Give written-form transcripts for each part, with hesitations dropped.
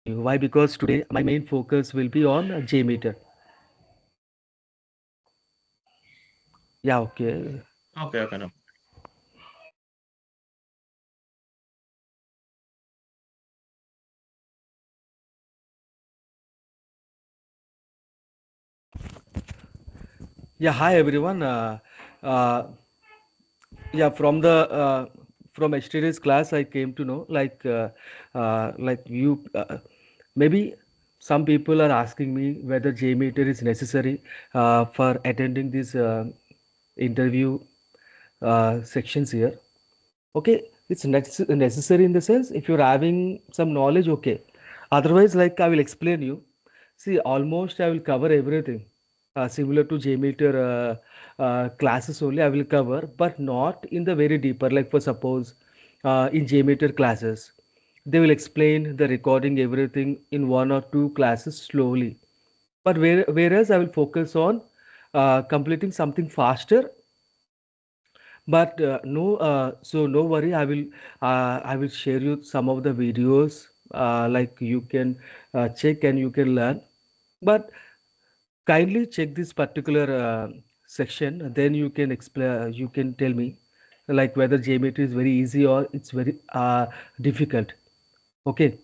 Why? Because today my main focus will be on JMeter. Yeah, okay. Okay, okay, no. Yeah, hi everyone. Uh, yeah, from yesterday's class, I came to know like you maybe some people are asking me whether JMeter is necessary for attending this interview sections here. Okay, it's necessary in the sense if you're having some knowledge, okay. Otherwise, like I will explain you. See, almost I will cover everything. Similar to JMeter classes only I will cover, but not in the very deeper. Like for suppose in JMeter classes, they will explain the recording everything in one or two classes slowly. But whereas I will focus on completing something faster, but no, so no worry. I will share you some of the videos. Like you can check and you can learn. But kindly check this particular section. Then you can explain. You can tell me, like whether geometry is very easy or it's very difficult. Okay.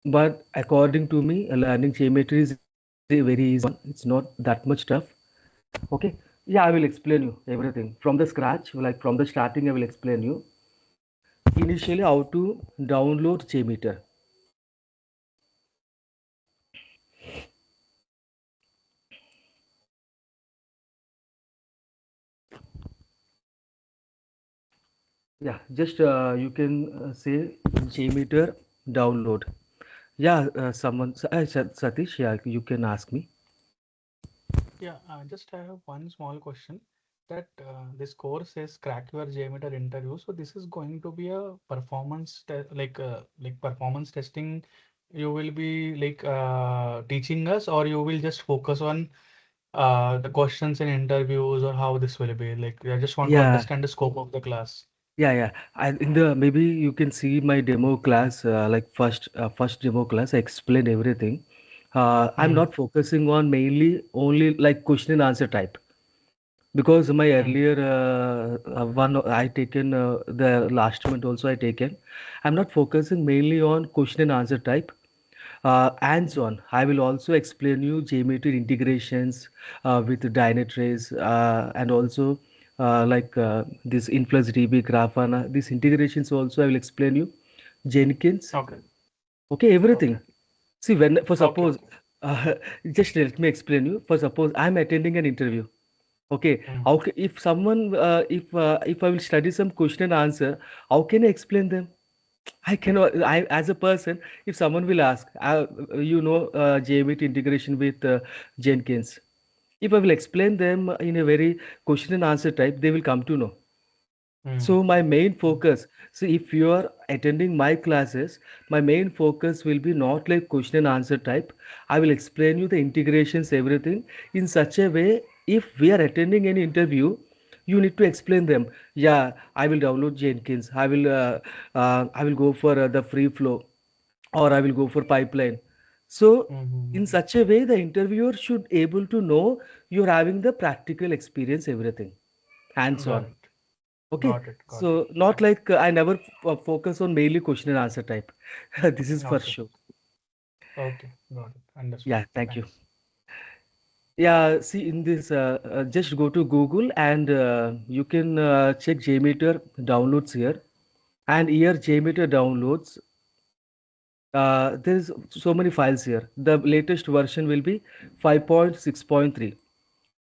But according to me, learning geometry is a very easy one. It's not that much tough. Okay. Yeah, I will explain you everything from the scratch. Like from the starting, I will explain you initially how to download JMeter. Yeah, just you can say JMeter download. Yeah, Satish, yeah, you can ask me. Yeah, just I have one small question that this course says crack your JMeter interview. So this is going to be a performance like performance testing. You will be like teaching us, or you will just focus on the questions in interviews, or how this will be. Like I just want to Yeah, understand the scope of the class. yeah. In the maybe you can see my demo class, like first demo class. I explained everything. I'm Hmm. not focusing on mainly only like question and answer type. Because my Hmm. earlier one I taken the last month also I taken. I'm not focusing mainly on question and answer type. Hands on, I will also explain you JMeter integrations with Dynatrace and also this InfluxDB Grafana. These integrations also I will explain you. Jenkins, Okay. okay, everything. Okay. See, when for Okay. suppose, uh, just let me explain you. For suppose I'm attending an interview. Okay, Hmm. if someone if I will study some question and answer, how can I explain them? I cannot. I as a person, if someone will ask, JMeter integration with Jenkins. If I will explain them in a very question and answer type, they will come to know. Hmm. So my main focus, so if you are attending my classes, my main focus will be not like question and answer type. I will explain you the integrations, everything in such a way. If we are attending an interview, you need to explain them. Yeah, I will download Jenkins. I will go for the free flow, or I will go for pipeline. So in Hmm. such a way, the interviewer should able to know you're having the practical experience, everything hands Got on. it. Okay, Got it. Got it. so not like I never focus on mainly question and answer type. This is for Okay. sure. Okay. Got it. Understood. Yeah, thank you. Thanks. Yeah, see in this, just go to Google and you can check JMeter downloads here. And here JMeter downloads, there's so many files here. The latest version will be 5.6.3.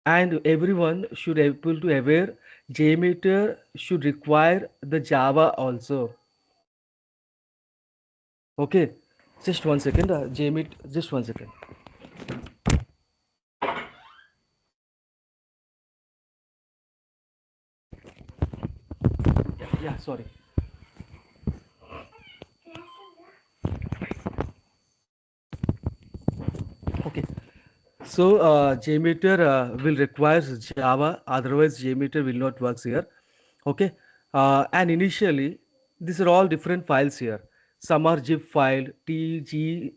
And everyone should able to aware JMeter should require the Java also. Okay, just one second. Jamie, just one second. Yeah, sorry. Okay. So JMeter will require Java, otherwise JMeter will not work here. Okay. And initially, these are all different files here. some are zip file, tgz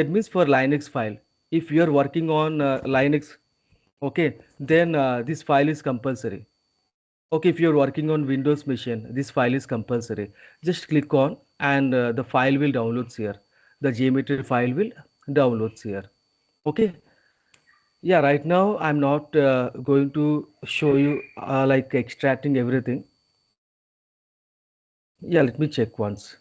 means for Linux file. If you are working on Linux, okay, then this file is compulsory. Okay, if you're working on Windows machine, this file is compulsory. Just click on and the file will downloads here. The JMeter file will downloads here. Okay. Yeah, right now I'm not going to show you like extracting everything. Yeah, let me check once.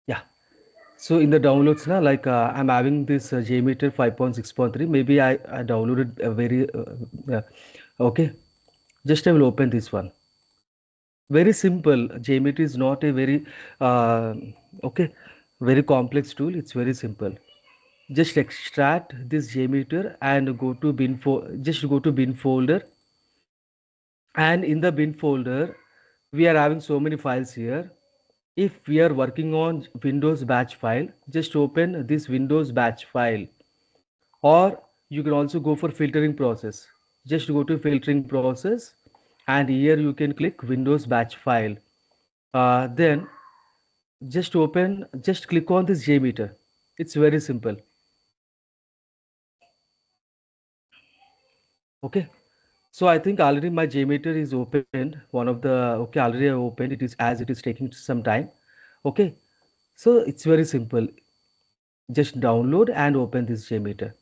Yeah. So in the downloads now, like I'm having this JMeter 5.6.3. Maybe I downloaded a very okay. Just I will open this one. Very simple. JMeter is not a very uh, okay, very complex tool. It's very simple. Just extract this JMeter and go to just go to bin folder, and in the bin folder we are having so many files here. If we are working on Windows batch file, just open this Windows batch file, or you can also go for filtering process. Just go to filtering process, and here you can click Windows batch file. Then just click on this JMeter. It's very simple. Okay. So I think already my JMeter is opened. One of the okay, already I opened it, is as it is taking some time. Okay. So it's very simple. Just download and open this JMeter.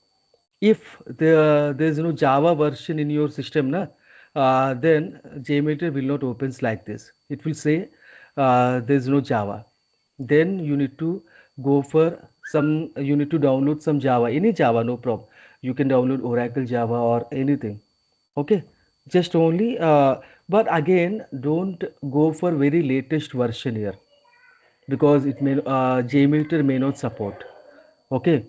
If there's no Java version in your system, na, then JMeter will not opens like this. It will say there's no Java. Then you need to go for you need to download some Java, any Java, no problem. You can download Oracle Java or anything. Okay, just only, but again, don't go for very latest version here, because it may JMeter may not support. Okay,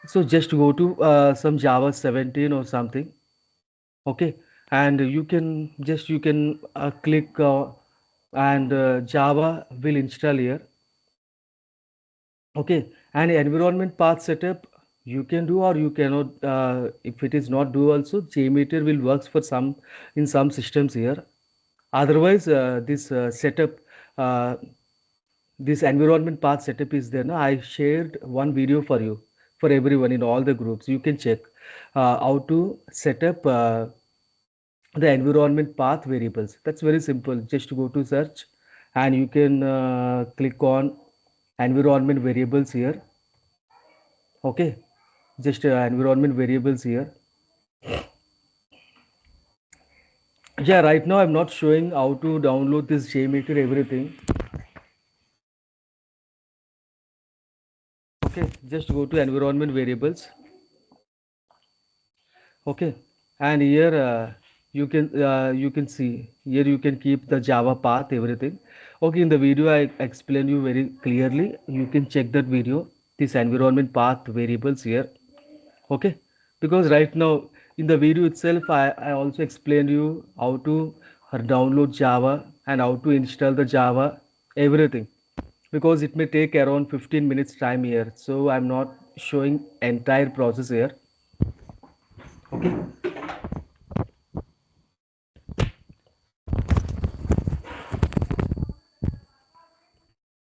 so just go to some Java 17 or something. Okay, and you can click and Java will install here. Okay, and environment path setup you can do or you cannot. If it is not do also, JMeter will works for some in some systems here. Otherwise, this setup, uh, this environment path setup is there. Now I shared one video for you, for everyone in all the groups. You can check how to set up the environment path variables. That's very simple. Just go to search, and you can click on environment variables here. Okay, just environment variables here. Yeah, right now I'm not showing how to download this JMeter everything. Okay, just go to environment variables. Okay, and here you can see here you can keep the Java path everything. Okay, in the video I explain you very clearly. You can check that video. This environment path variables here. Okay, because right now in the video itself I also explained you how to download Java and how to install the Java everything, because it may take around 15 minutes time here, so I'm not showing entire process here. Okay,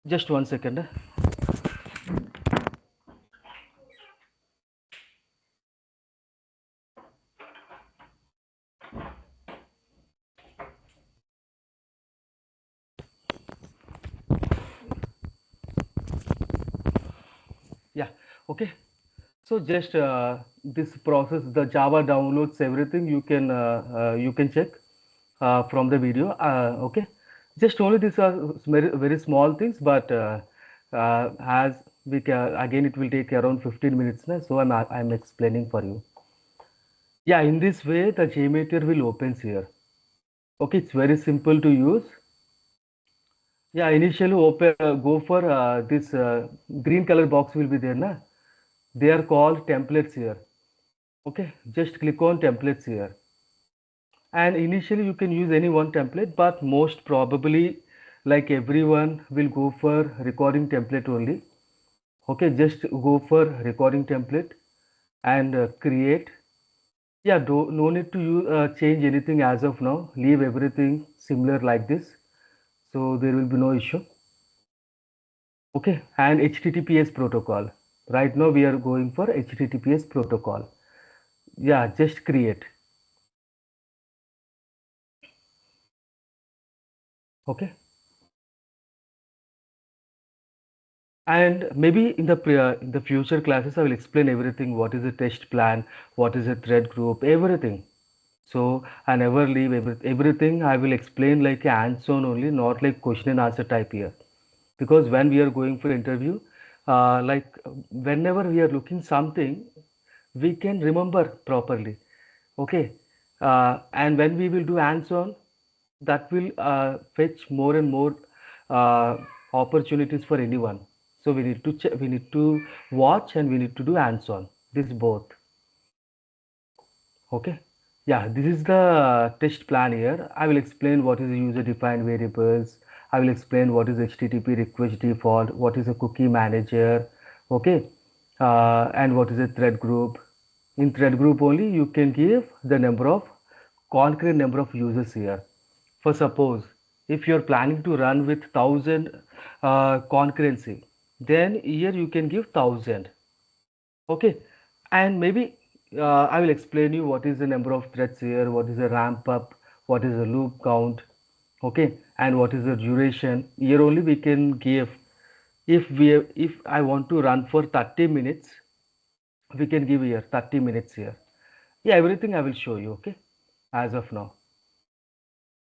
just 1 second. Yeah, okay. So just this process, the Java downloads everything you can check from the video. Okay, just only these are very small things, but as we can, again it will take around 15 minutes now, so I'm explaining for you. Yeah, in this way the JMeter will opens here. Okay, it's very simple to use. Yeah, initially go for this green color box will be there, na? They are called templates here. Okay, just click on templates here, and initially you can use any one template, but most probably like everyone will go for recording template only. Okay, just go for recording template and create. Yeah, no need to change anything as of now. Leave everything similar like this. So there will be no issue. Okay, and HTTPS protocol. Right now we are going for HTTPS protocol. Yeah, just create. Okay, and maybe in the future classes I will explain everything. What is a test plan? What is a thread group? Everything. So I never leave everything. I will explain like a hands-on only, not like question and answer type here. Because when we are going for interview, whenever we are looking something, we can remember properly. Okay, and when we will do hands-on, that will fetch more and more uh, opportunities for anyone. So we need to watch and we need to do hands-on. This both. Okay. Yeah, this is the test plan here. I will explain what is user-defined variables. I will explain what is HTTP request default, what is a cookie manager, okay, and what is a thread group. In thread group only, you can give the number of concrete number of users here. For suppose, if you are planning to run with 1000 concurrency, then here you can give 1000. Okay, and maybe I will explain you what is the number of threads here, what is the ramp up, what is the loop count, okay, and what is the duration. Here only we can give if I want to run for 30 minutes, we can give here 30 minutes here. Yeah, everything I will show you, okay, as of now.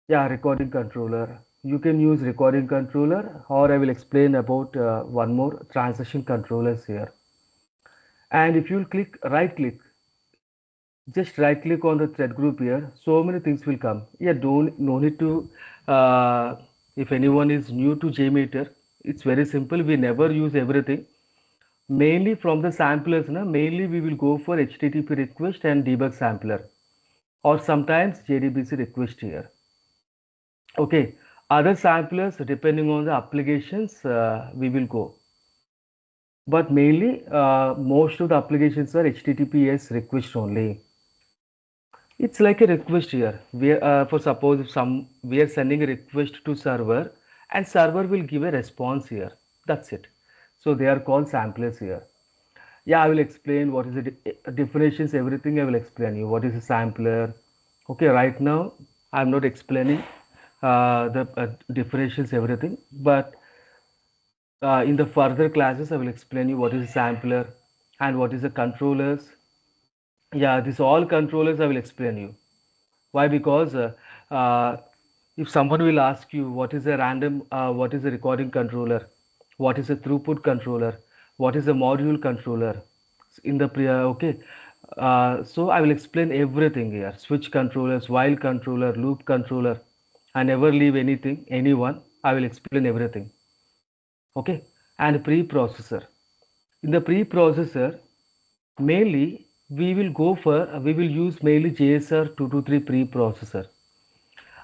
Yeah, recording controller. You can use recording controller, or I will explain about one more transaction controllers here. And if you click right click, just right click on the thread group here, so many things will come. Yeah, don't no need to if anyone is new to JMeter, it's very simple. We never use everything. Mainly from the samplers, na, mainly we will go for HTTP request and debug sampler, or sometimes JDBC request here. Okay, other samplers depending on the applications we will go, but mainly most of the applications are HTTPS request only. It's like a request here. For suppose if we are sending a request to server, and server will give a response here. That's it. So they are called samplers here. Yeah, I will explain what is the definitions. Everything I will explain you. What is a sampler? Okay, right now I'm not explaining the definitions everything, but in the further classes I will explain you what is a sampler and what is the controllers. Yeah, this all controllers I will explain you. Why? Because uh, if someone will ask you what is a recording controller, what is a throughput controller, what is a module controller, in the okay. So I will explain everything here. Switch controllers, while controller, loop controller. I never leave anything, anyone. I will explain everything. Okay. And pre-processor. In the pre-processor, mainly we will use mainly JSR 223 pre-processor,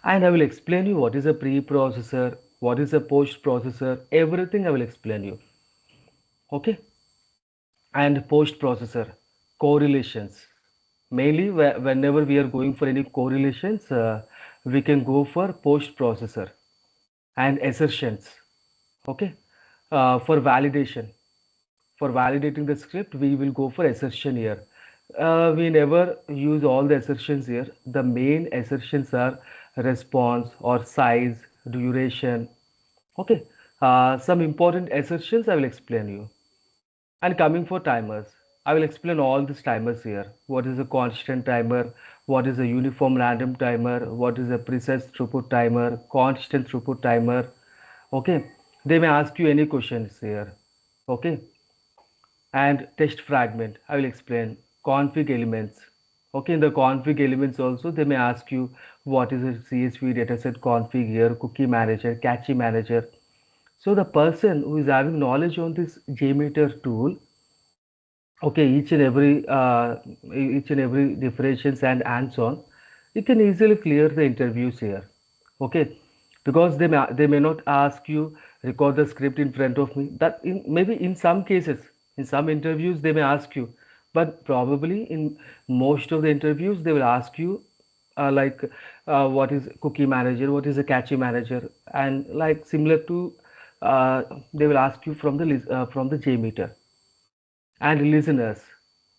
and I will explain you what is a pre-processor, what is a post-processor, everything I will explain you. Okay, and post-processor correlations. Mainly whenever we are going for any correlations, we can go for post-processor and assertions. Okay, for validation. For validating the script, we will go for assertion here. We never use all the assertions here. The main assertions are response or size, duration. Okay, some important assertions I will explain you. And coming for timers, I will explain all these timers here. What is a constant timer? What is a uniform random timer? What is a precise throughput timer? Constant throughput timer? Okay, they may ask you any questions here. Okay, and test fragment, I will explain config elements. Okay, in the config elements also they may ask you what is a CSV dataset config here, cookie manager, cache manager. So the person who is having knowledge on this JMeter tool, okay, each and every definitions and hands-on, you can easily clear the interviews here. Okay, because they may not ask you record the script in front of me. That in maybe in some cases, in some interviews they may ask you, but probably in most of the interviews they will ask you like what is cookie manager, what is a cache manager, and like similar to they will ask you from from the JMeter. And listeners,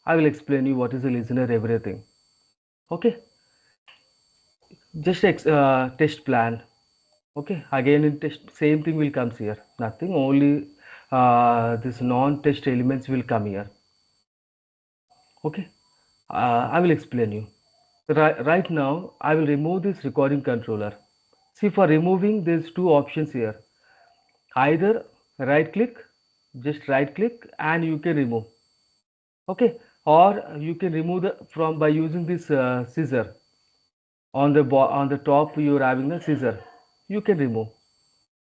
I will explain you what is a listener, everything. Okay, just test plan. Okay, again in test, same thing will comes here. Nothing, only this non-test elements will come here. Okay, I will explain you. Right now, I will remove this recording controller. See, for removing, there's two options here. Either right click, just right click, and you can remove. Okay, or you can remove the from by using this scissor on on the top. You're having the scissor. You can remove.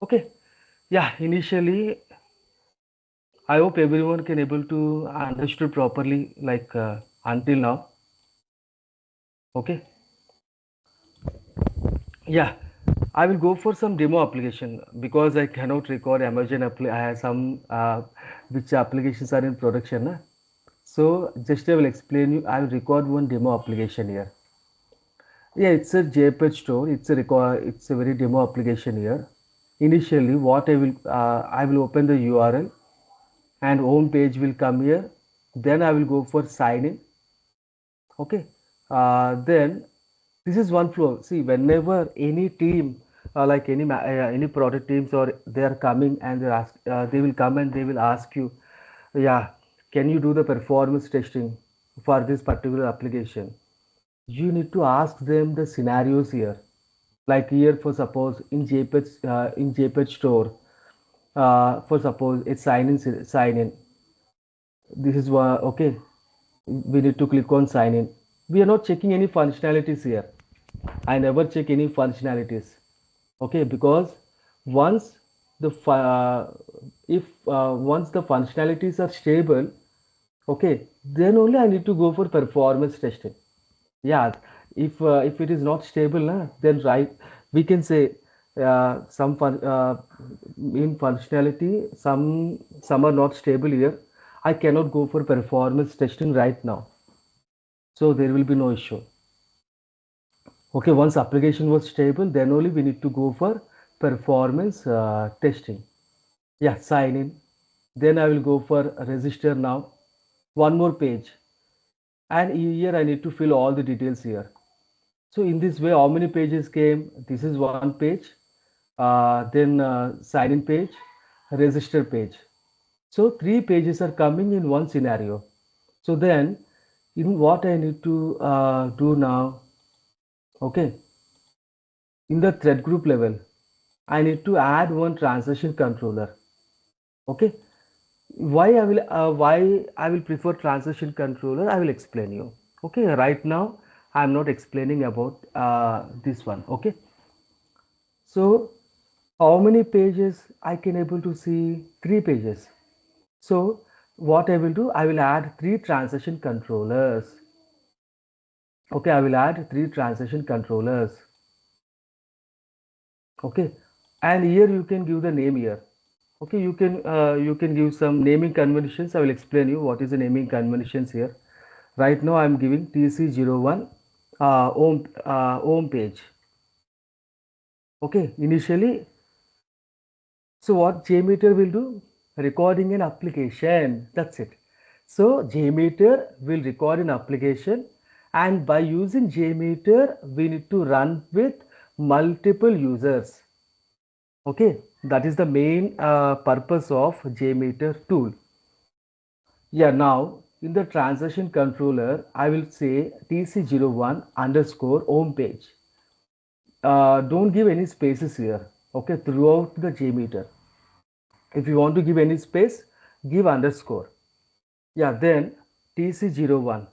Okay, yeah. Initially, I hope everyone can able to understood properly like until now. Okay. Yeah. I will go for some demo application because I cannot record Amazon I have some which applications are in production. Na? So just I will explain you. I will record one demo application here. Yeah, it's a JPEG store. It's a record. It's a very demo application here. Initially, what I will open the URL and home page will come here. Then I will go for sign in. Okay, then this is one flow. See, whenever any team like any product teams or they are coming and they will come and they will ask you, yeah, can you do the performance testing for this particular application? You need to ask them the scenarios here. Like here, for suppose in JPEG store, for suppose it's sign in. This is what okay. We need to click on sign in. We are not checking any functionalities here. I never check any functionalities. Okay, because once if once the functionalities are stable, okay, then only I need to go for performance testing. Yeah, if it is not stable, then right we can say in functionality some are not stable here. I cannot go for performance testing right now, so there will be no issue. Okay, once application was stable, then only we need to go for performance testing. Yeah, sign in. Then I will go for register now. One more page, and here I need to fill all the details here. So in this way, how many pages came? This is one page. Then sign in page, register page. So three pages are coming in one scenario. So then, in what I need to do now? Okay, in the thread group level, I need to add one transaction controller. Okay, why I will prefer transaction controller? I will explain you. Okay, right now I am not explaining about this one. Okay, so how many pages I can able to see? Three pages. So what I will do? I will add three transaction controllers. Okay, I will add three transaction controllers. Okay, and here you can give the name here. Okay, you can give some naming conventions. I will explain you what is the naming conventions here. Right now I am giving TC01 home page. Okay, initially, so what JMeter will do? Recording an application. That's it. So JMeter will record an application, and by using JMeter, we need to run with multiple users. Okay, that is the main purpose of JMeter tool. Yeah, now in the transaction controller, I will say TC01 underscore home page. Don't give any spaces here. Okay, throughout the JMeter. If you want to give any space, give underscore. Yeah, then TC01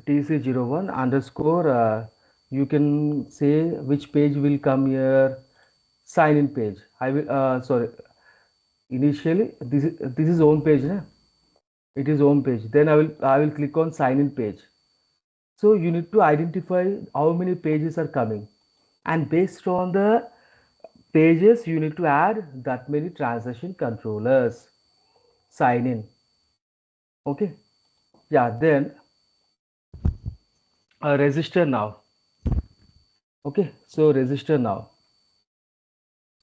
TC01 underscore. You can say which page will come here. Sign in page. I will sorry. Initially, this is home page. Na? It is home page. Then I will click on sign in page. So you need to identify how many pages are coming, and based on the pages you need to add that many transaction controllers. Sign in. Okay. Yeah, then register now. Okay, so register now.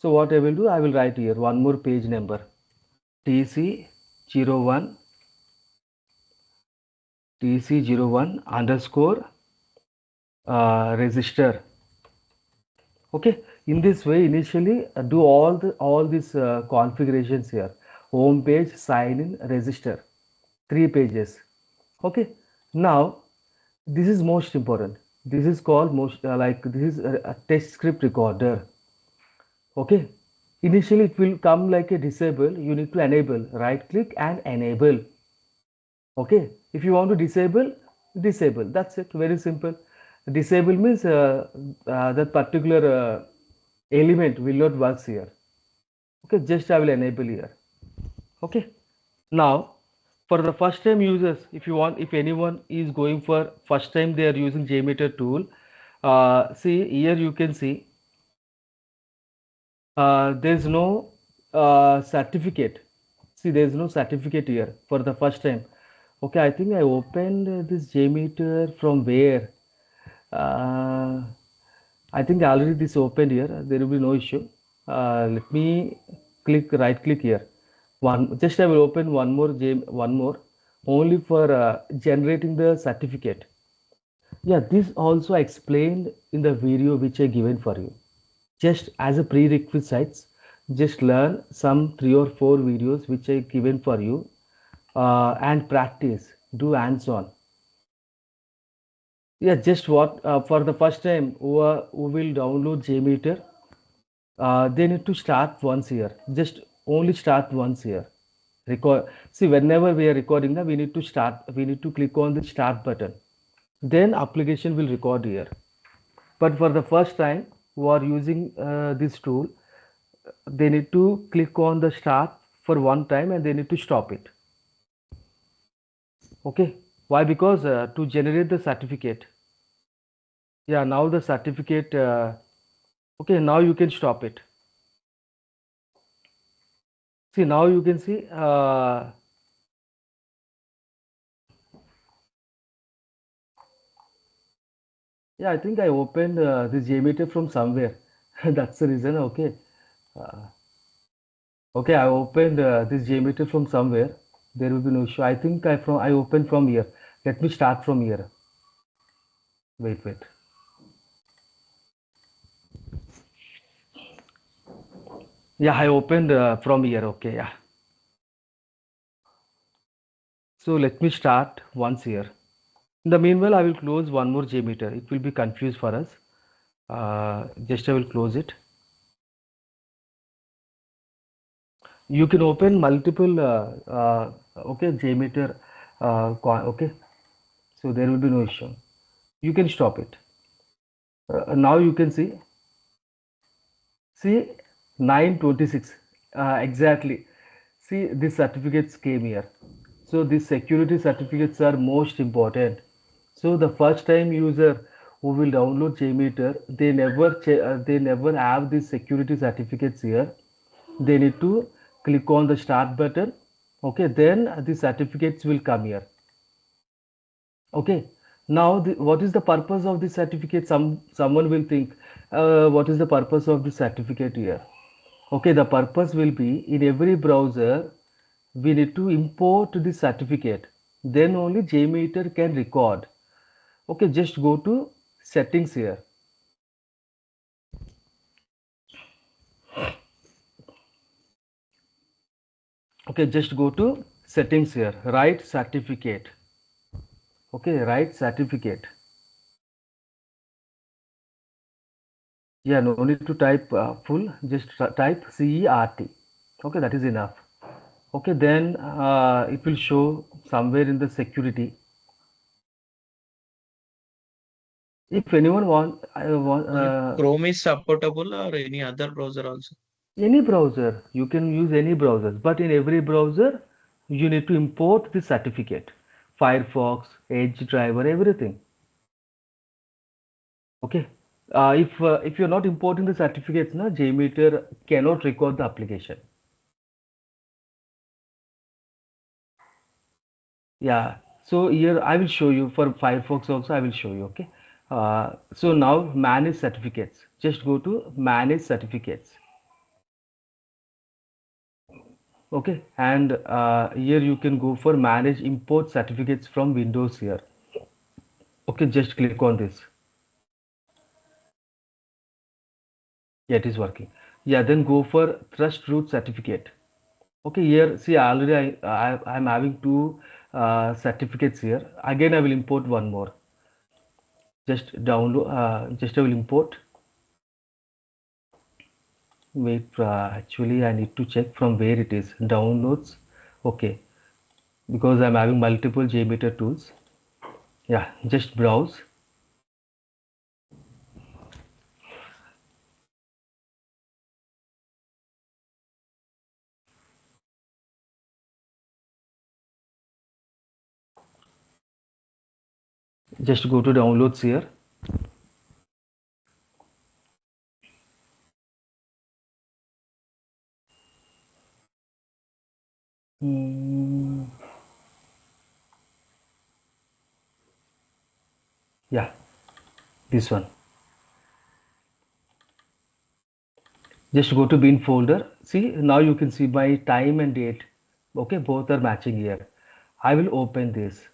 So what I will do, I will write here one more page number, tc01 tc01 underscore register. Okay, in this way initially do all these configurations here: home page, sign in, register, 3 pages. Okay, now this is most important. This is called most like this is a test script recorder. Okay, initially it will come like a disable. You need to enable, right click and enable. Okay, if you want to disable, that's it, very simple. Disable means that particular element will not work here. Okay, just I will enable here. Okay, now for the first time users, if you want, if anyone is going for first time they are using JMeter tool, see here you can see there's no certificate. See, there's no certificate here for the first time. Okay, I think I opened this JMeter from where? Uh, I think already this opened here. There will be no issue. Let me right click here. One, just I will open one more, only for generating the certificate. Yeah, this also explained in the video which I given for you. Just as a prerequisites, just learn some 3 or 4 videos which I given for you, and practice, do hands-on. Yeah, just what for the first time who will download JMeter, they need to start once here. Just only start once here. Record. See, whenever we are recording, now we need to start. We need to click on the start button. Then application will record here. But for the first time who are using this tool, they need to click on the start for one time and they need to stop it. Okay, why? Because to generate the certificate. Yeah, now the certificate. Okay, now you can stop it. See, now you can see. Yeah, I think I opened this JMeter from somewhere. That's the reason. Okay. Uh, okay, I opened this JMeter from somewhere. There will be no issue. I think I opened from here. Let me start from here. Wait. Yeah, I opened from here. Okay, yeah. So let me start once here. In the meanwhile, I will close one more JMeter. It will be confused for us. Just I will close it. You can open multiple okay JMeter okay, so there will be no issue. You can stop it. Now you can see 926 exactly. See, these certificates came here. So these security certificates are most important. So the first time user who will download JMeter, they never have these security certificates here. They need to click on the start button. Okay, then the certificates will come here. Okay, now what is the purpose of the certificate? Someone will think, what is the purpose of the certificate here? Okay, the purpose will be in every browser we need to import the certificate. Then only JMeter can record. Okay, just go to settings here. Okay, just go to settings here. Write certificate. Okay, write certificate. Yeah, no need to type full. Just type CERT. Okay, that is enough. Okay, then it will show somewhere in the security. If anyone want Only Chrome is supportable or any other browser also? any browser, you can use any browsers, but in every browser you need to import the certificate. Firefox, Edge driver, everything. Okay. If you're not importing the certificates, na, JMeter cannot record the application. Yeah. So here I will show you for Firefox also I will show you. Okay. So now manage certificates. Just go to manage certificates. Okay. And here you can go for manage import certificates from Windows here. Okay. Just click on this. Yeah, it is working. Yeah. Then go for trust root certificate. Okay, here see already I'm having two certificates here. Again, I will import one more. Just download. Just I will import. Wait, actually I need to check from where it is. Downloads. Okay, because I'm having multiple JMeter tools. Yeah, just browse. Just go to downloads here. Hmm, yeah, this one. Just go to bin folder. See, now you can see my time and date. Okay, both are matching here. I will open this.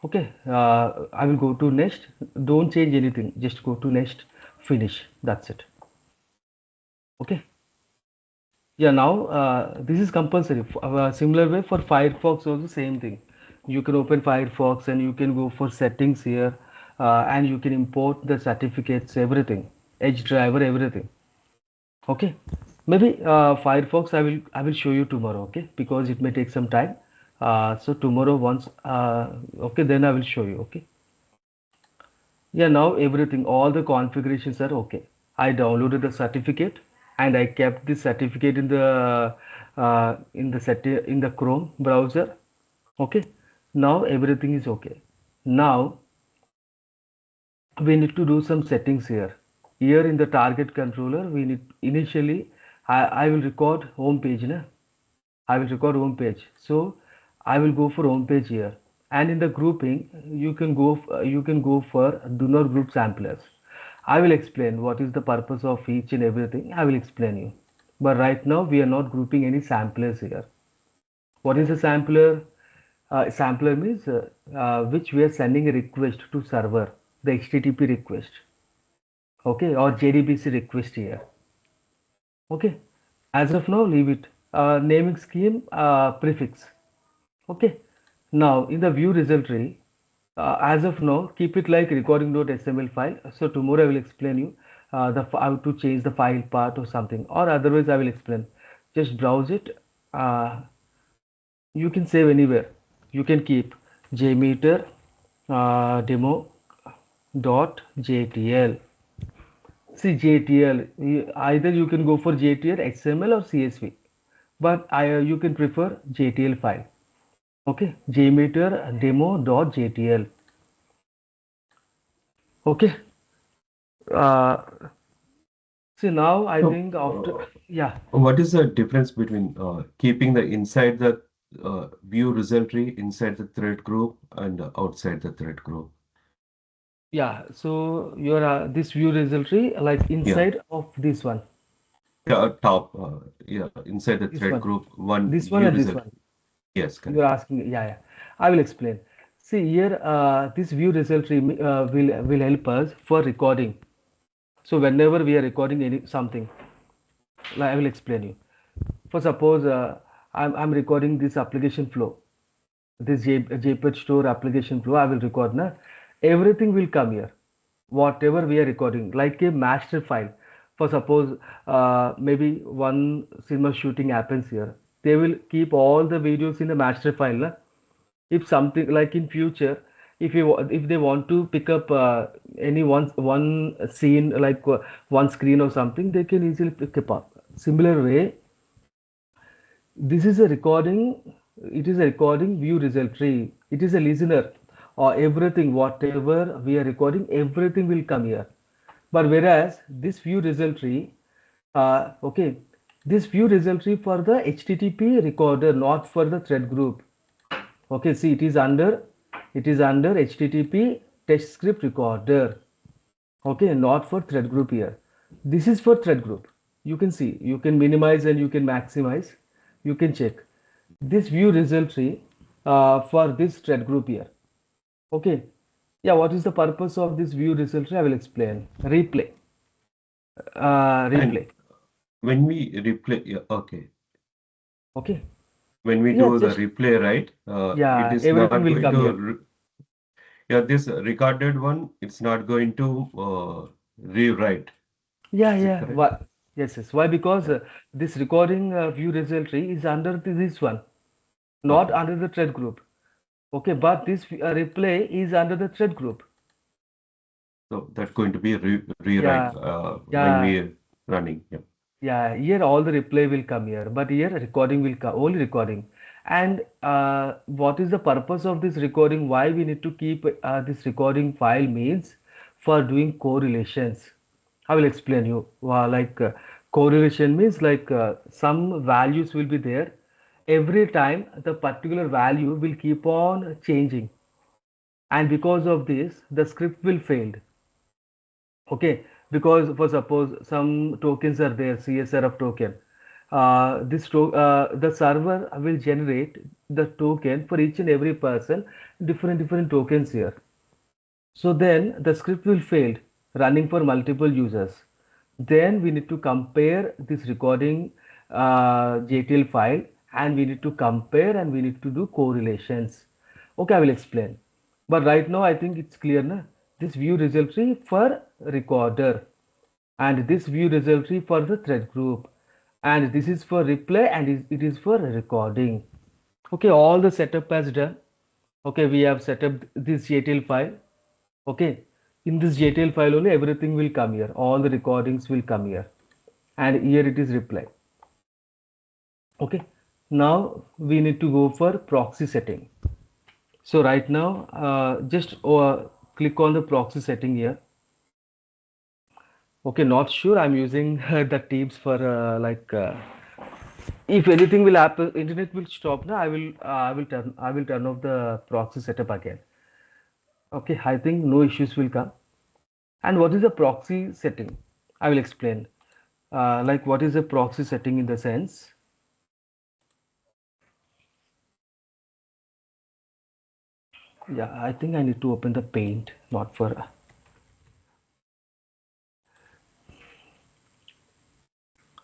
Okay, I will go to next. Don't change anything. Just go to next, finish. That's it. Okay. Yeah, now this is compulsory. Similar way for Firefox also same thing. You can open Firefox and you can go for settings here, and you can import the certificates, everything, Edge driver, everything. Okay. Maybe Firefox I will show you tomorrow. Okay, because it may take some time. So tomorrow once okay, then I will show you. Okay. Yeah, now everything, all the configurations are okay. I downloaded the certificate and I kept the certificate in the Chrome browser. Okay. Now everything is okay. Now we need to do some settings here. Here in the target controller, we need initially I will record home page. Na? I will record home page. So I will go for home page here. And in the grouping, you can go for do not group samplers. I will explain what is the purpose of each and everything. I will explain you. But right now we are not grouping any samplers here. What is a sampler? Sampler means which we are sending a request to server, the HTTP request, okay, or JDBC request here. Okay, as of now leave it. Naming scheme prefix. Okay, now in the view result tree, as of now keep it like recording.sml file. So tomorrow I will explain you how to change the file part or something, or otherwise I will explain. Just browse it. You can save anywhere. You can keep JMeter demo dot JTL. See JTL, either you can go for JTL, XML or CSV, but you can prefer JTL file. Okay, JMeter demo dot JTL. Okay. Uh, See now I So, think after, yeah. what is the difference between keeping the inside the view result tree inside the thread group and outside the thread group? Yeah, so your this view result tree like Yeah, inside of this one, yeah, top, yeah, inside the this thread one, group, one this one view and this result. one. Yes, You are correct. asking, yeah, yeah. I will explain. See here, this view result tree will help us for recording. So whenever we are recording any something, like I will explain you. For suppose I'm recording this application flow, this JPEG store application flow. I will record na. Everything will come here. Whatever we are recording, like a master file. For suppose maybe one cinema shooting happens here, they will keep all the videos in the master file. Na? If something like in future, if they want to pick up any one scene like one screen or something, they can easily pick up. Similar way, this is a recording. It is a recording view result tree. It is a listener or everything whatever we are recording, everything will come here. But whereas this view result tree, okay, this view result tree for the HTTP recorder, not for the thread group. Okay, see, it is under HTTP test script recorder. Okay, not for thread group here. This is for thread group. You can see, you can minimize and you can maximize. You can check this view result tree for this thread group here. Okay, yeah, what is the purpose of this view result tree? I will explain. Replay. And Replay. when we replay, yeah, okay, Okay. when we Yeah, do the just replay, right, it yeah, is not everything will going come to, here. yeah, this recorded one, it's not going to rewrite. Yeah, Is it yeah. correct? Why? Yes, yes. Why? Because Yeah. this recording view result tree is under this one, not Okay. under the thread group. Okay, but this replay is under the thread group. So that's going to be rewrite Yeah, when yeah, we're running. Yeah. yeah. Here all the replay will come here, but here recording will come, only recording. And what is the purpose of this recording? Why we need to keep this recording file means for doing correlations. I will explain you. Correlation means some values will be there. Every time the particular value will keep on changing, and because of this, the script will fail. Okay, because for suppose some tokens are there, CSRF token. The server will generate the token for each and every person, different tokens here. So then the script will fail running for multiple users. Then we need to compare this recording JTL file, and we need to compare and we need to do correlations. Okay, I will explain. But right now I think it's clear, na? This view result tree for recorder, and this view result tree for the thread group, and this is for replay, and it is for recording. Okay, all the setup is done. Okay, we have set up this JTL file. Okay, in this JTL file only everything will come here, all the recordings will come here, and here it is reply. Okay, now we need to go for proxy setting. So right now just click on the proxy setting here. Okay, not sure, I'm using the Teams for if anything will happen, internet will stop now, I will turn off the proxy setup again. Okay, I think no issues will come. And what is a proxy setting? I will explain. What is a proxy setting in the sense? Yeah, I think I need to open the paint, not for.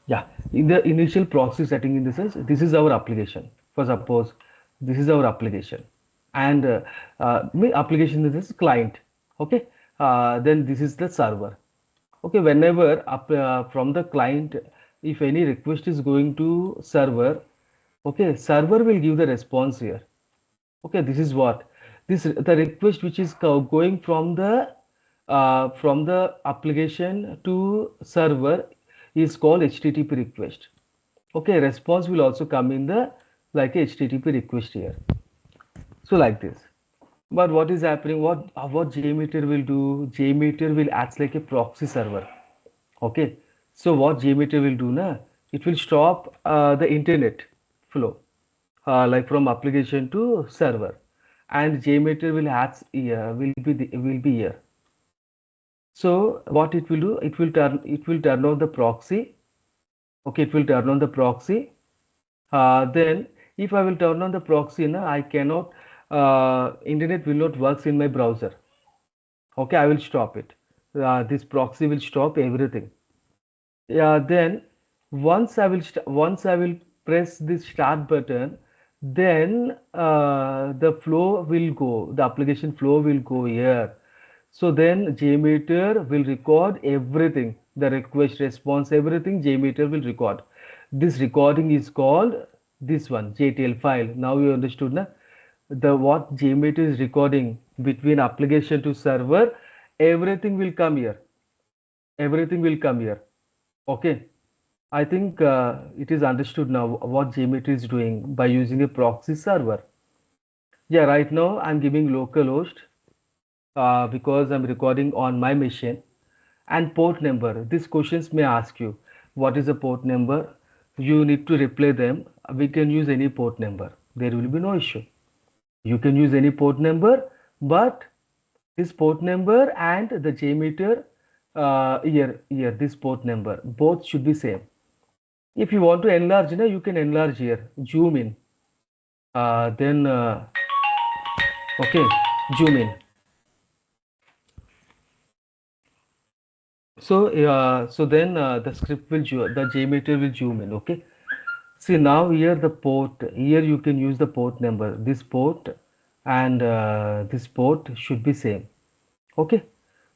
Yeah, in the initial proxy setting in the sense, this is our application. For suppose, this is our application, and application is this client. Okay, then this is the server. Okay, whenever from the client, if any request is going to server, okay, server will give the response here. Okay, this is what this the request which is going from the application to server is called HTTP request. Okay, response will also come in the like a HTTP request here. So like this. But what is happening? What JMeter will do? JMeter will act like a proxy server. Okay, so what JMeter will do na? It will stop the internet flow, like from application to server, and JMeter will act here, will be here. So what it will do? It will turn on the proxy. Okay, it will turn on the proxy. Then if I will turn on the proxy, na, I cannot. Internet will not works in my browser. Okay, I will stop it. This proxy will stop everything. Yeah, then once I will press this start button, then the flow will go, the application flow will go here. So then JMeter will record everything, the request, response, everything JMeter will record. This recording is called this one JTL file. Now you understood, na? The what JMeter is recording between application to server, everything will come here. Everything will come here. Okay. I think it is understood now what JMeter is doing by using a proxy server. Yeah, right now I'm giving localhost because I'm recording on my machine, and port number. These questions may ask you, what is the port number? You need to reply them. We can use any port number. There will be no issue. You can use any port number, but this port number and the JMeter here, this port number, both should be same. If you want to enlarge, you can enlarge here, zoom in. Then okay, zoom in. So then the script will the JMeter will zoom in. Okay. See now here the port, here you can use the port number. This port and this port should be same. Okay.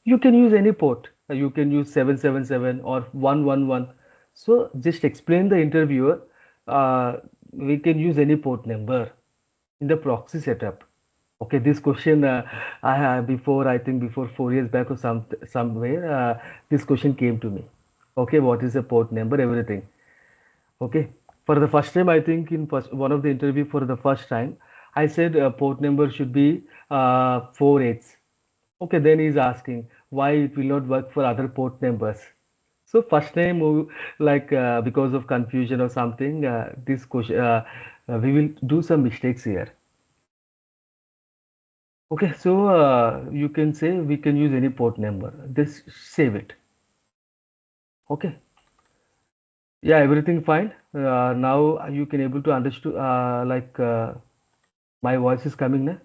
You can use any port. You can use 777 or 111. So just explain the interviewer. We can use any port number in the proxy setup. Okay, this question I have before, I think before 4 years back or somewhere, this question came to me. Okay, what is the port number, everything. Okay, for the first time, I think in one of the interview for the first time, I said port number should be 48. Okay, then he's asking why it will not work for other port numbers. So first time, like because of confusion or something, this question we will do some mistakes here. Okay, so you can say we can use any port number. Just save it. Okay. Yeah, everything fine. Now you can able to understand like my voice is coming now,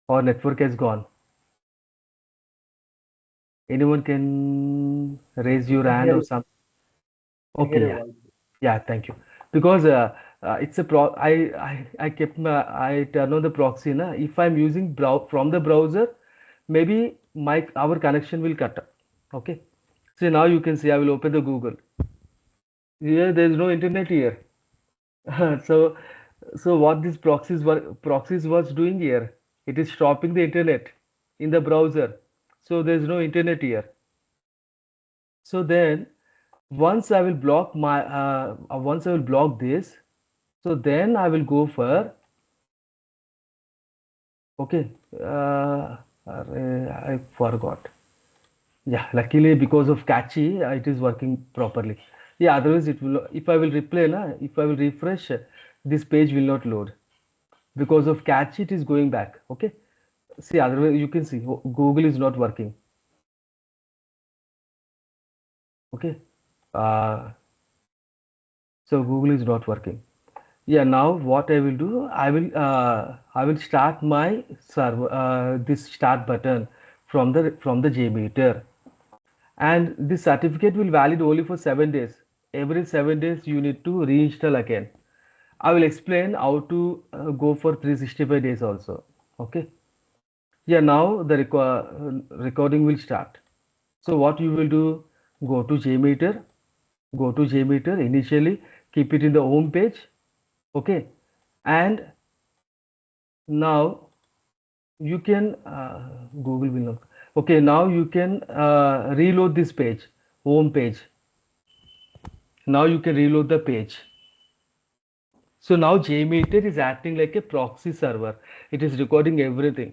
or network has gone. Anyone can raise your hand or something. Okay, yeah, yeah. Thank you. Because it's a I kept my I turn on the proxy na. If I'm using from the browser, maybe our connection will cut. Okay. So now you can see I will open the Google. Here there is no internet here. So what these proxies was doing here? It is stopping the internet in the browser. So there is no internet here. So then once I will block once I will block this, so then I will go for okay. I forgot. Yeah, luckily because of catchy, it is working properly. Yeah, otherwise it will. If I will replay, if I will refresh, this page will not load because of catchy. It is going back. Okay. See, otherwise you can see Google is not working. Okay. Uh, so Google is not working. Yeah. Now what I will do, I will start my server. This start button from the JMeter. And this certificate will valid only for 7 days. Every 7 days you need to reinstall again. I will explain how to go for 365 days also. Okay. Yeah, now the recording will start. So what you will do, go to JMeter, initially keep it in the home page. Okay. And now you can Google will not. Okay, now you can reload this page, home page. Now you can reload the page. So now JMeter is acting like a proxy server. It is recording everything.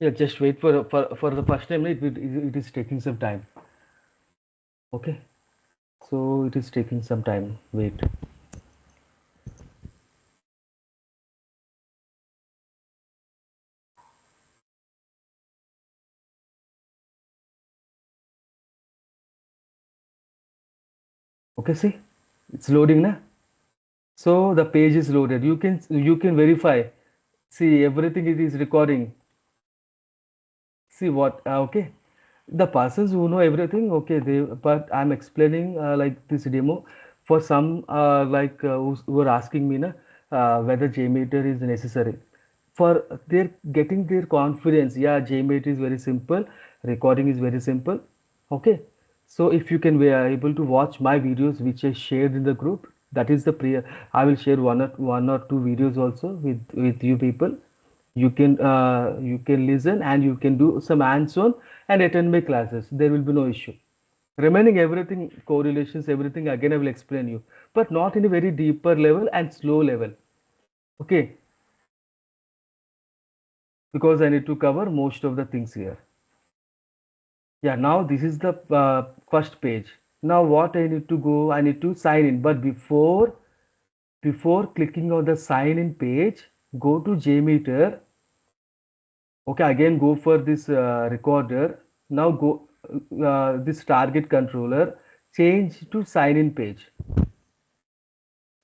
Yeah, just wait for the first time. It is taking some time. Okay, so it is taking some time. Wait. Okay, see, it's loading now. So the page is loaded. You can verify. See, everything it is recording. See what? Okay, the persons who know everything. Okay, but I'm explaining like this demo for some who are asking me na whether JMeter is necessary. For their getting their confidence. Yeah, JMeter is very simple. Recording is very simple. Okay. So if you can be able to watch my videos which I shared in the group, that is the I will share one or two videos also with you people. You can listen and you can do some hands-on and attend my classes. There will be no issue. Remaining everything, correlations, everything again I will explain you, but not in a very deeper level and slow level. Okay, because I need to cover most of the things here. Yeah, now this is the first page. Now what I need to go, I need to sign in. But before clicking on the sign in page, go to JMeter. Okay, again go for this recorder. Now go this target controller, change to sign in page.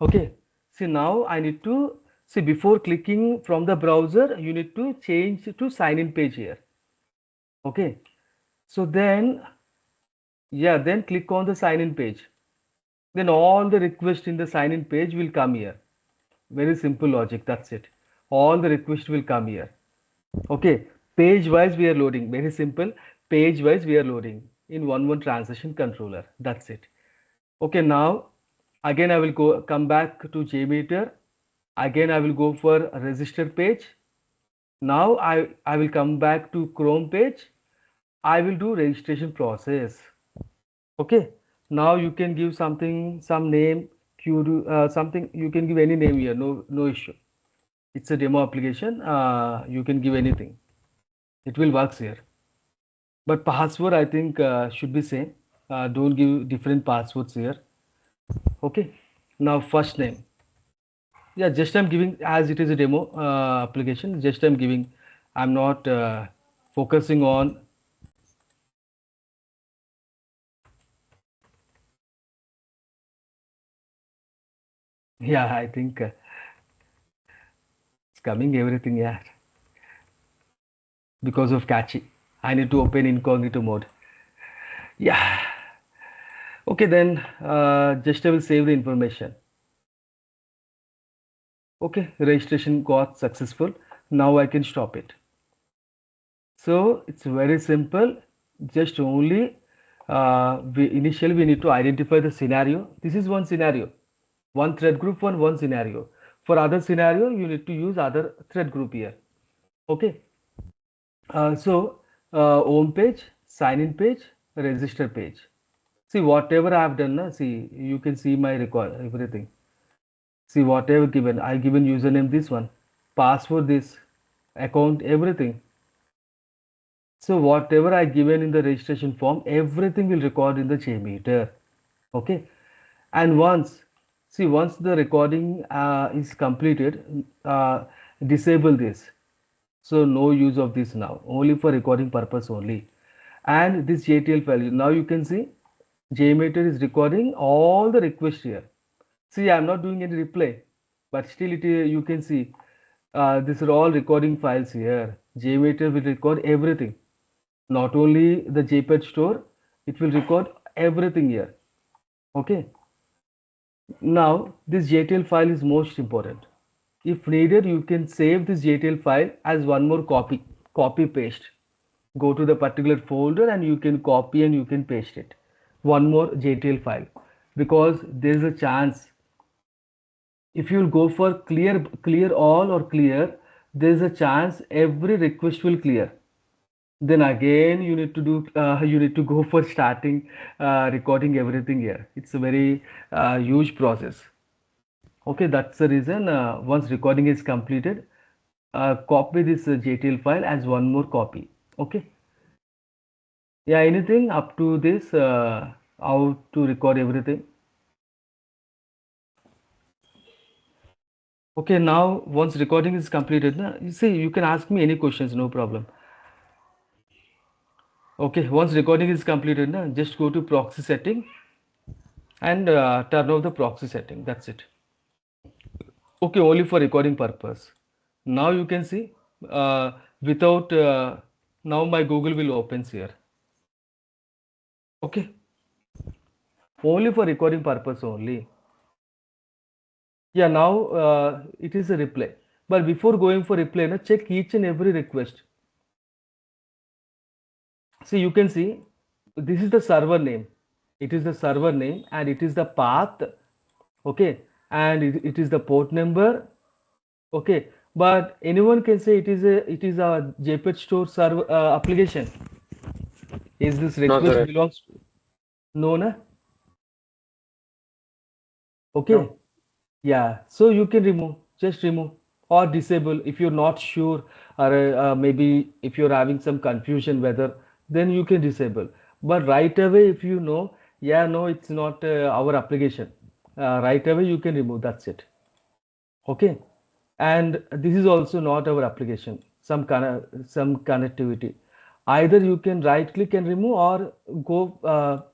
Okay, see now I need to see before clicking from the browser, you need to change to sign in page here. Okay, so then yeah, then click on the sign in page. Then all the requests in the sign in page will come here. Very simple logic, that's it. All the requests will come here. Okay, page wise we are loading. Very simple. Page wise we are loading in one transition controller. That's it. Okay, now again I will come back to JMeter. Again I will go for a register page. Now I will come back to Chrome page. I will do registration process. Okay, now you can give something, some name, something, you can give any name here, no issue. It's a demo application, you can give anything. It will works here. But password I think should be same. Don't give different passwords here. Okay, now first name. Yeah, just I'm giving, as it is a demo application, just I'm giving, I'm not focusing on. Yeah, I think it's coming everything, yeah, because of catchy. I need to open incognito mode. Yeah. Okay, then just I will save the information. Okay, registration got successful. Now I can stop it. So it's very simple. Just only initially we need to identify the scenario. This is one scenario, one thread group, one scenario. For other scenario, you need to use other thread group here. Okay. Home page, sign in page, register page. See whatever I have done, na, see you can see my record, everything. See whatever given, I given username this one, password this, account everything. So whatever I given in the registration form, everything will record in the JMeter. Okay, and once the recording is completed, disable this. So no use of this now, only for recording purpose only. And this JTL file, now you can see JMeter is recording all the requests here. See, I'm not doing any replay, but still you can see these are all recording files here. JMeter will record everything, not only the JPEG store, it will record everything here. Okay. Now this JTL file is most important. If needed, you can save this JTL file as one more copy paste. Go to the particular folder and you can copy and you can paste it. One more JTL file, because there is a chance if you will go for clear all or clear, there is a chance every request will clear. Then again you need to do you need to go for starting recording everything here. It's a very huge process. Okay, that's the reason once recording is completed, copy this JTL file as one more copy. Okay. Yeah, anything up to this, how to record everything. Okay, now once recording is completed, you see, you can ask me any questions, no problem. Okay, once recording is completed, just go to proxy setting and turn off the proxy setting. That's it. Okay, only for recording purpose. Now you can see without now my Google will opens here. Okay, only for recording purpose only. Yeah, now it is a replay. But before going for replay, check each and every request. See, you can see this is the server name. It is the server name and it is the path. Okay, and it is the port number. Okay, but anyone can say it is a JPEG store server application. Is this No, request sir. belongs to? No, na? Okay. No. Yeah, so you can remove, just remove or disable if you're not sure, or maybe if you're having some confusion whether, then you can disable. But right away, if you know, yeah, no, it's not our application. Right away, you can remove. That's it. Okay. And this is also not our application. Some connectivity. Either you can right click and remove or go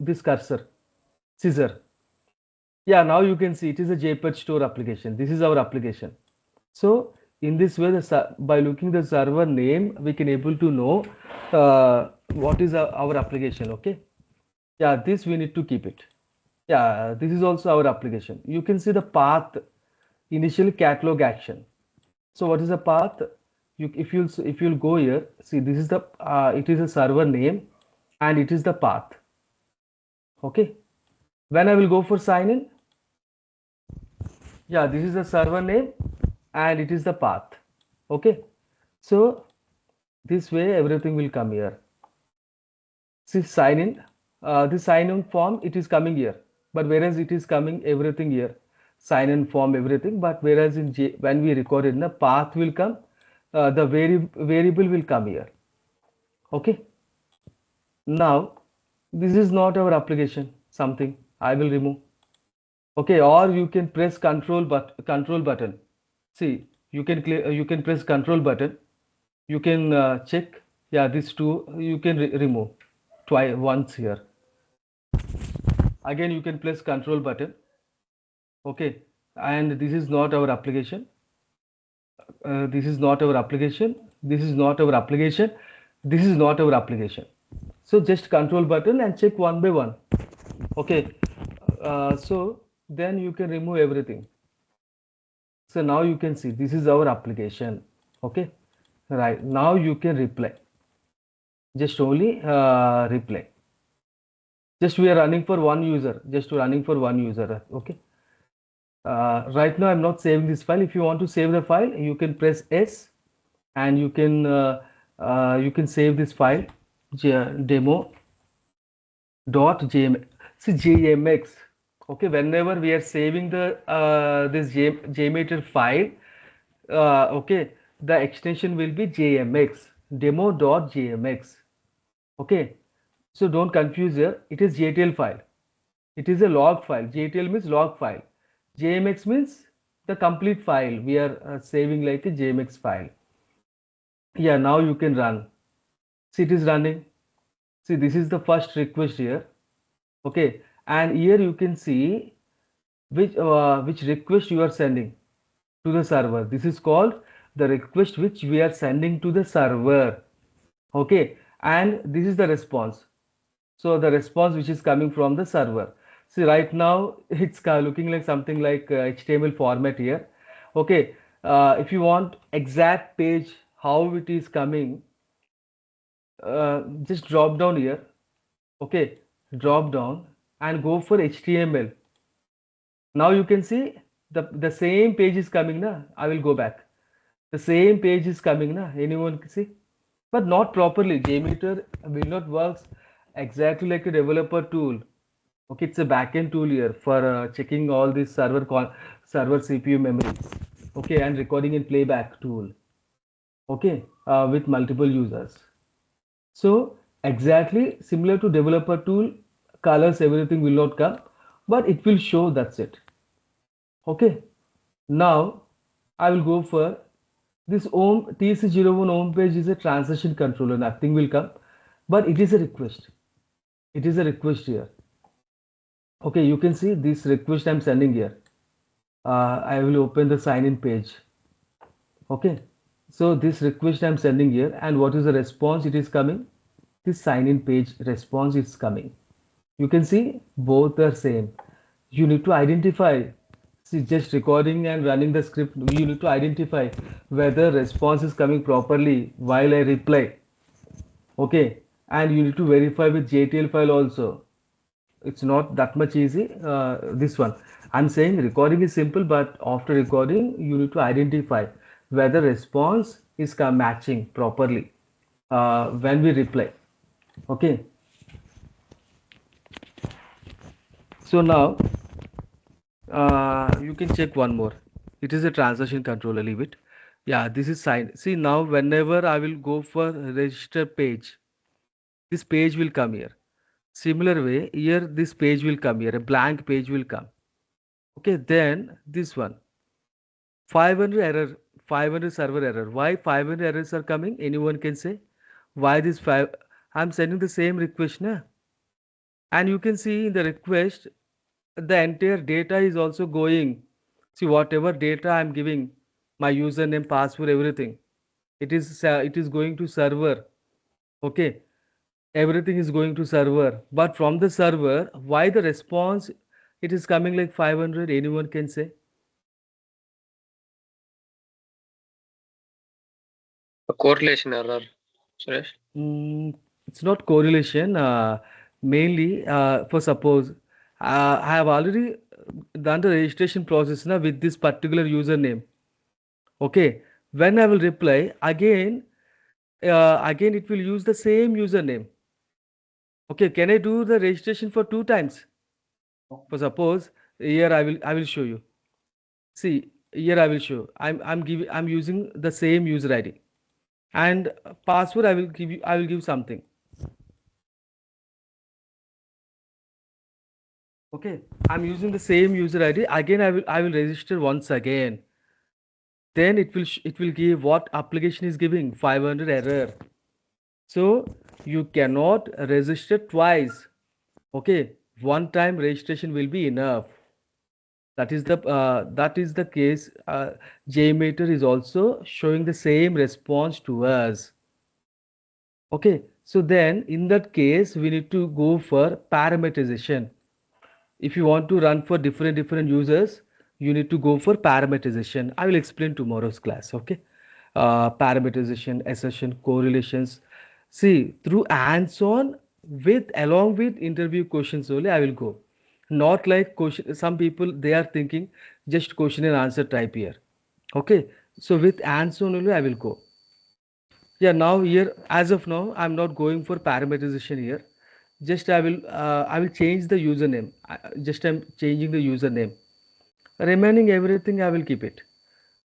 this cursor, scissor. Yeah, now you can see it is a JPEG store application. This is our application. So in this way, by looking the server name, we can able to know what is our application. Okay. Yeah, this we need to keep it. Yeah, this is also our application. You can see the path, initial catalog action. So what is the path? If you'll go here, see this is the it is a server name and it is the path. Okay. When I will go for sign in, yeah, this is the server name and it is the path. Okay. So this way everything will come here. See sign in, this sign in form, it is coming here, but whereas it is coming everything here, sign in form everything, but whereas in when we record it, the path will come, the variable will come here. Okay. Now this is not our application, something I will remove. Okay, or you can press control button. See, you can press control button. You can check. Yeah, these two you can remove twice once here. Again, you can press control button. Okay, and this is not our application. This is not our application. This is not our application. This is not our application. So just control button and check one by one. Okay, so then you can remove everything. So now you can see this is our application. Okay, right now you can reply. Just only reply. Just we are running for one user. Just running for one user. Okay. Right now I'm not saving this file. If you want to save the file, you can press S, and you can save this file demo.jmx. Okay, whenever we are saving the this JMeter file, okay, the extension will be JMX, demo.jmx. Okay, so don't confuse here. It is JTL file. It is a log file. JTL means log file. JMX means the complete file. We are saving like a JMX file. Yeah, now you can run. See, it is running. See, this is the first request here. Okay, and here you can see which request you are sending to the server. This is called the request which we are sending to the server. Okay, and this is the response. So the response which is coming from the server. See, right now it's looking like something like HTML format here. Okay, if you want exact page how it is coming, just drop down here. Okay, drop down and go for HTML. Now you can see the same page is coming na. I will go back. The same page is coming na. Anyone can see, but not properly. JMeter will not work exactly like a developer tool. Okay, it's a backend tool here for checking all these server CPU memories. Okay, and recording and playback tool. Okay, with multiple users. So exactly similar to developer tool, colors, everything will not come, but it will show. That's it. Okay, now I will go for this TC01 home page is a transaction controller. Nothing will come, but it is a request. It is a request here. Okay, you can see this request I'm sending here. I will open the sign in page. Okay, so this request I'm sending here, and what is the response? It is coming. This sign in page response is coming. You can see both are same. You need to identify. See, just recording and running the script, you need to identify whether response is coming properly while I reply. Okay, and you need to verify with JTL file also. It's not that much easy. This one I'm saying recording is simple, but after recording you need to identify whether response is matching properly when we reply. Okay. So now you can check one more. It is a transaction controller. Leave it. Yeah, this is signed. See now, whenever I will go for register page, this page will come here. Similar way, here this page will come here. A blank page will come. Okay, then this one 500 error, 500 server error. Why 500 errors are coming? Anyone can say why this five? I'm sending the same request now, and you can see in the request the entire data is also going. See whatever data I'm giving, my username, password, everything. It is going to server. Okay, everything is going to server. But from the server, why the response it is coming like 500? Anyone can say. A correlation error, Suresh. It's not correlation. Mainly, for suppose I have already done the registration process now with this particular username. Okay, when I will reply again, again it will use the same username. Okay, can I do the registration for 2 times? For suppose here I will show you. See here I will show. I'm using the same user ID and password I will give something. Okay, I'm using the same user ID again. I will register once again. Then it will give what application is giving 500 error. So you cannot register twice. Okay, one time registration will be enough. That is the case. JMeter is also showing the same response to us. Okay, so then in that case we need to go for parameterization. If you want to run for different users, you need to go for parameterization. I will explain tomorrow's class. Okay, parameterization, assertion, correlations. See through hands-on with along with interview questions only I will go. Not like question. Some people they are thinking just question and answer type here. Okay, so with hands-on only I will go. Yeah, now here as of now I'm not going for parameterization here. Just I will change the username. Just I'm changing the username. Remaining everything I will keep it.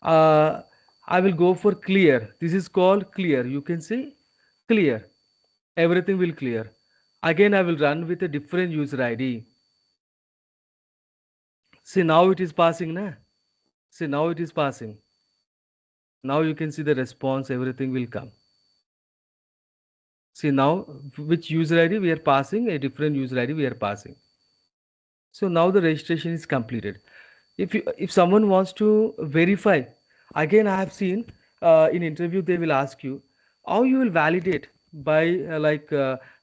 uh, I will go for clear. This is called clear. You can see clear. Everything will clear. Again I will run with a different user ID. See now it is passing na. See now it is passing. Now you can see the response, everything will come. See now which user ID we are passing, a different user ID we are passing. So now the registration is completed. If someone wants to verify, again I have seen in interview they will ask you how you will validate by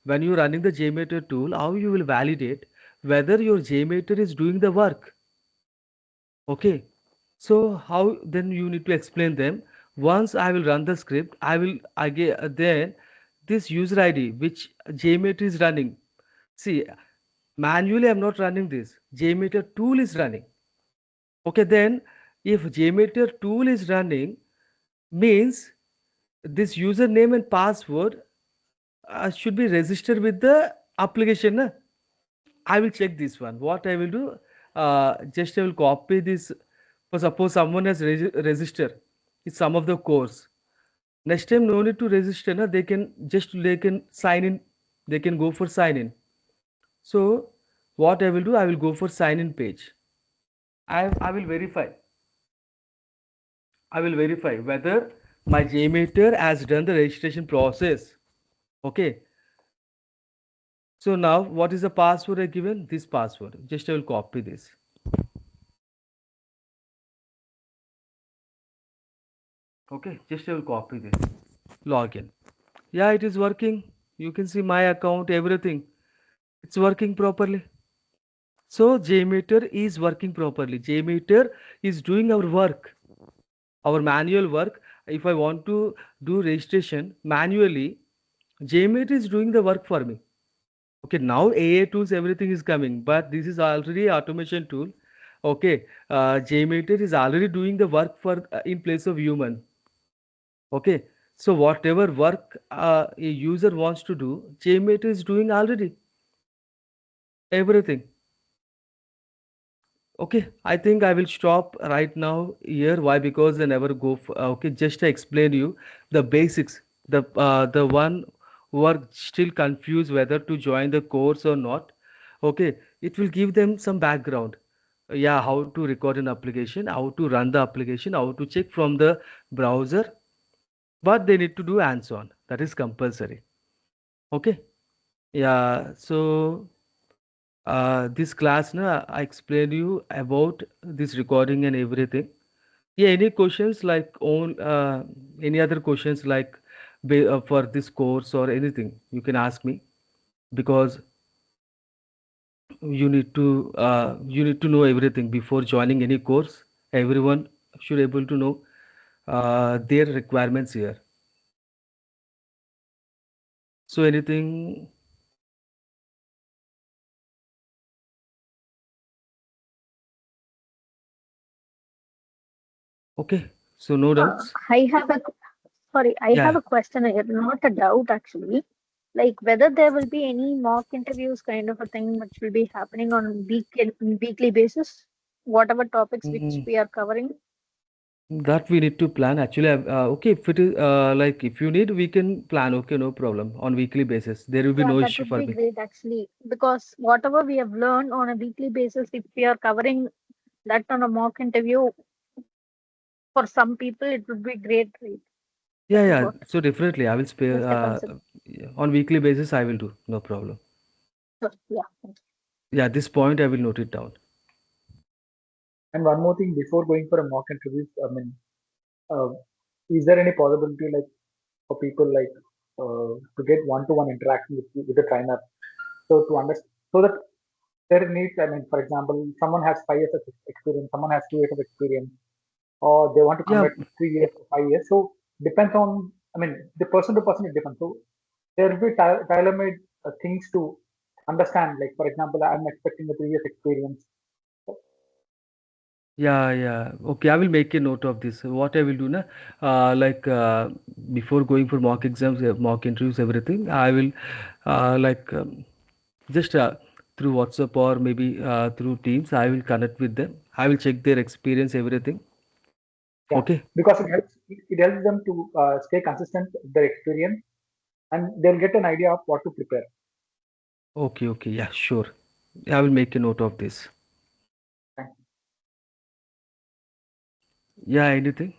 when you're running the JMeter tool, how you will validate whether your JMeter is doing the work. Okay, so how then you need to explain them. Once I will run the script, I will again then this user ID which JMeter is running. See, manually I'm not running this. JMeter tool is running. Okay, then if JMeter tool is running, means this username and password should be registered with the application. Na? I will check this one. What I will do, just I will copy this. For suppose someone has registered, it's some of the course. Next time no need to register. Na? They can sign in. They can go for sign in. So what I will do, I will go for sign in page. I will verify. I will verify whether my JMeter has done the registration process. Okay. So now what is the password I given? This password. Just I will copy this. Okay. Just I will copy this. Login. Yeah, it is working. You can see my account, everything. It's working properly. So JMeter is working properly. JMeter is doing our work, our manual work. If I want to do registration manually, JMeter is doing the work for me. Okay, now AI tools, everything is coming, but this is already automation tool. Okay, JMeter is already doing the work for in place of human. Okay, so whatever work a user wants to do, JMeter is doing already everything. Okay, I think I will stop right now here. Why? Because they never go for, okay, just to explain you the basics. The one who are still confused whether to join the course or not. Okay, it will give them some background. Yeah, how to record an application, how to run the application, how to check from the browser. But they need to do hands-on. That is compulsory. Okay. Yeah. So this class, na, I explained you about this recording and everything. Yeah, any questions like on any other questions like for this course or anything, you can ask me because you need to know everything before joining any course. Everyone should able to know their requirements here. So anything, okay. So no doubts. I have a sorry, I have Yeah. a question here, not a doubt actually. Like whether there will be any mock interviews kind of a thing which will be happening on weekly basis, whatever topics which Mm, we are covering. that we need to plan. Actually, okay, if it is like if you need, we can plan. Okay, no problem. On weekly basis, there will be Yeah, no that issue would for be me. great actually. Because whatever we have learned on a weekly basis, if we are covering that on a mock interview, for some people it would be great, right? Yeah, That is yeah. what So definitely, I will spare just a concept. yeah, on weekly basis. I will do. No problem. So, yeah. Yeah, this point I will note it down. And one more thing before going for a mock interviews, I mean, uh, is there any possibility like for people like to get one-to-one interaction with the trainer? So to understand, so that there needs, I mean, for example, someone has 5 years of experience, someone has 2 years of experience, or they want to Yeah, convert 3 years to 5 years. So depends on, I mean, the person to person is different. So there will be tailor-made things to understand. Like for example, I'm expecting a 3 years experience. yeah, yeah. Okay, I will make a note of this. What I will do now, like before going for mock exams, mock interviews, everything, I will like just through WhatsApp or maybe through Teams, I will connect with them. I will check their experience, everything. Yeah, Okay, because it helps them to stay consistent with their experience, and they'll get an idea of what to prepare. okay, okay. Yeah, sure. I will make a note of this. Thank Yeah, anything?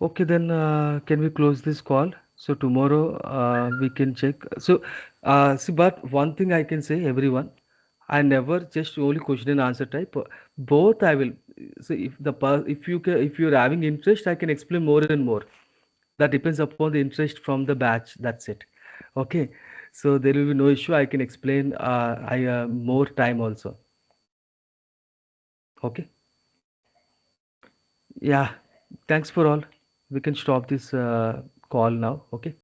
Okay, then can we close this call? So tomorrow we can check. So see, but one thing I can say, everyone, I never just only question and answer type. Both I will. So if if you're having interest, I can explain more and more. That depends upon the interest from the batch. That's it. Okay. So there will be no issue. I can explain I more time also. Okay. Yeah. Thanks for all. We can stop this call now. Okay.